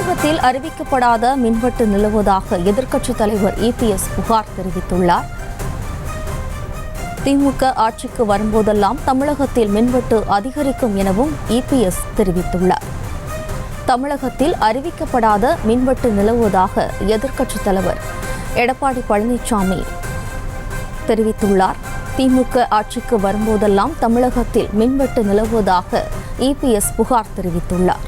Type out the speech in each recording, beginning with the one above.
தமிழகத்தில் அறிவிக்கப்படாத மின்வெட்டு நிலவுவதாக எதிர்க்கட்சித் தலைவர் EPS புகார் தெரிவித்துள்ளார். திமுக ஆட்சிக்கு வரும்போதெல்லாம் தமிழகத்தில் மின்வெட்டு அதிகரிக்கும் எனவும் EPS தெரிவித்துள்ளார். தமிழகத்தில் அறிவிக்கப்படாத மின்வெட்டு நிலவுவதாக எதிர்க்கட்சித் தலைவர் எடப்பாடி பழனிசாமி தெரிவித்துள்ளார். திமுக ஆட்சிக்கு வரும்போதெல்லாம் தமிழகத்தில் மின்வெட்டு நிலவுவதாக EPS புகார் தெரிவித்துள்ளார்.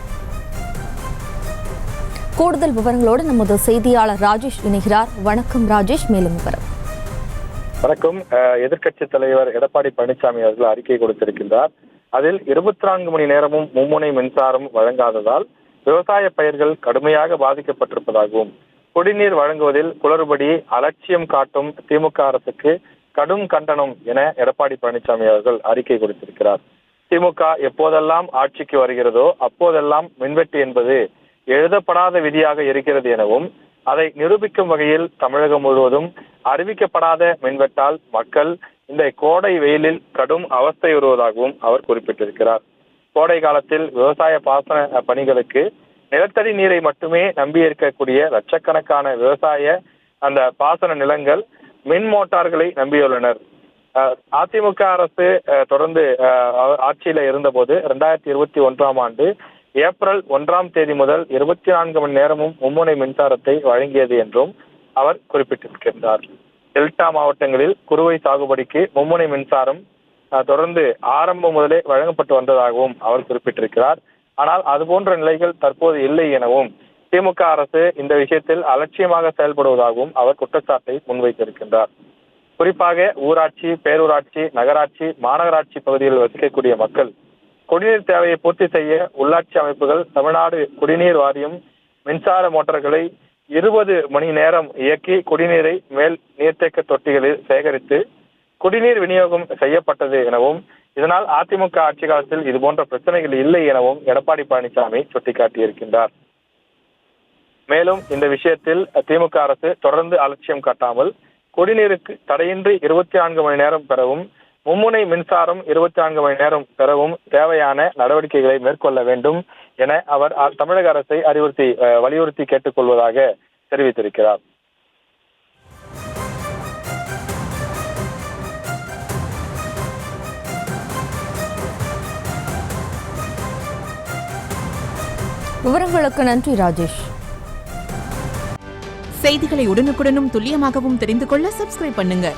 கூடுதல் விவரங்களோடு நமது செய்தியாளர் ராஜேஷ் இணைகிறார். வணக்கம் ராஜேஷ், மேலும் விவரம். வணக்கம். எதிர்க்கட்சித் தலைவர் எடப்பாடி பழனிசாமி அவர்கள் அறிக்கை கொடுத்திருக்கின்றார். அதில் 24 மணி நேரமும் மும்முனை மின்சாரம் வழங்காததால் விவசாய பயிர்கள் கடுமையாக பாதிக்கப்பட்டிருப்பதாகவும், குடிநீர் வழங்குவதில் குளறுபடி அலட்சியம் காட்டும் திமுக அரசுக்கு கடும் கண்டனம் என எடப்பாடி பழனிசாமி அவர்கள் அறிக்கை கொடுத்திருக்கிறார். திமுக எப்போதெல்லாம் ஆட்சிக்கு வருகிறதோ அப்போதெல்லாம் மின்வெட்டு என்பது எழுதப்படாத விதியாக இருக்கிறது எனவும், அதை நிரூபிக்கும் வகையில் தமிழகம் முழுவதும் அறிவிக்கப்படாத மின்வெட்டால் மக்கள் இந்த கோடை வெயிலில் கடும் அவஸ்தை வருவதாகவும் அவர் குறிப்பிட்டிருக்கிறார். கோடை காலத்தில் விவசாய பாசன பணிகளுக்கு நிலத்தடி நீரை மட்டுமே நம்பி இருக்கக்கூடிய லட்சக்கணக்கான விவசாய அந்த பாசன நிலங்கள் மின் மோட்டார்களை நம்பியுள்ளனர். அதிமுக அரசு தொடர்ந்து ஆட்சியில இருந்தபோது 2021ஆம் ஆண்டு ஏப்ரல் 1ஆம் தேதி முதல் 24 மணி நேரமும் மும்முனை மின்சாரத்தை வழங்கியது என்றும் அவர் குறிப்பிட்டிருக்கின்றார். டெல்டா மாவட்டங்களில் குறுவை சாகுபடிக்கு மும்முனை மின்சாரம் தொடர்ந்து ஆரம்பம் முதலே வழங்கப்பட்டு வந்ததாகவும் அவர் குறிப்பிட்டிருக்கிறார். ஆனால் அதுபோன்ற நிலைகள் தற்போது இல்லை எனவும், திமுக அரசு இந்த விஷயத்தில் அலட்சியமாக செயல்படுவதாகவும் அவர் குற்றச்சாட்டை முன்வைத்திருக்கின்றார். குறிப்பாக ஊராட்சி, பேரூராட்சி, நகராட்சி, மாநகராட்சி பகுதிகளில் வசிக்கக்கூடிய மக்கள் குடிநீர் தேவையை பூர்த்தி செய்ய உள்ளாட்சி அமைப்புகள், தமிழ்நாடு குடிநீர் வாரியம் மின்சார மோட்டார்களை 20 மணி நேரம் இயக்கி குடிநீரை மேல் நீர்த்தேக்க தொட்டிகளில் சேகரித்து குடிநீர் விநியோகம் செய்யப்பட்டது எனவும், இதனால் அதிமுக ஆட்சி காலத்தில் இதுபோன்ற பிரச்சனைகள் இல்லை எனவும் எடப்பாடி பழனிசாமி சுட்டிக்காட்டியிருக்கின்றார். மேலும் இந்த விஷயத்தில் திமுக அரசு தொடர்ந்து அலட்சியம் காட்டாமல் குடிநீருக்கு தடையின்றி 24 மணி நேரம் பெறவும், மும்முனை மின்சாரம் 24 மணி நேரம் பெறவும் தேவையான நடவடிக்கைகளை மேற்கொள்ள வேண்டும் என அவர் தமிழக அரசை வலியுறுத்தி கேட்டுக்கொள்வதாக தெரிவித்திருக்கிறார். விவரங்களுக்கு நன்றி ராஜேஷ். செய்திகளை உடனுக்குடனும் துல்லியமாகவும் தெரிந்து கொள்ள சப்ஸ்கிரைப் பண்ணுங்க.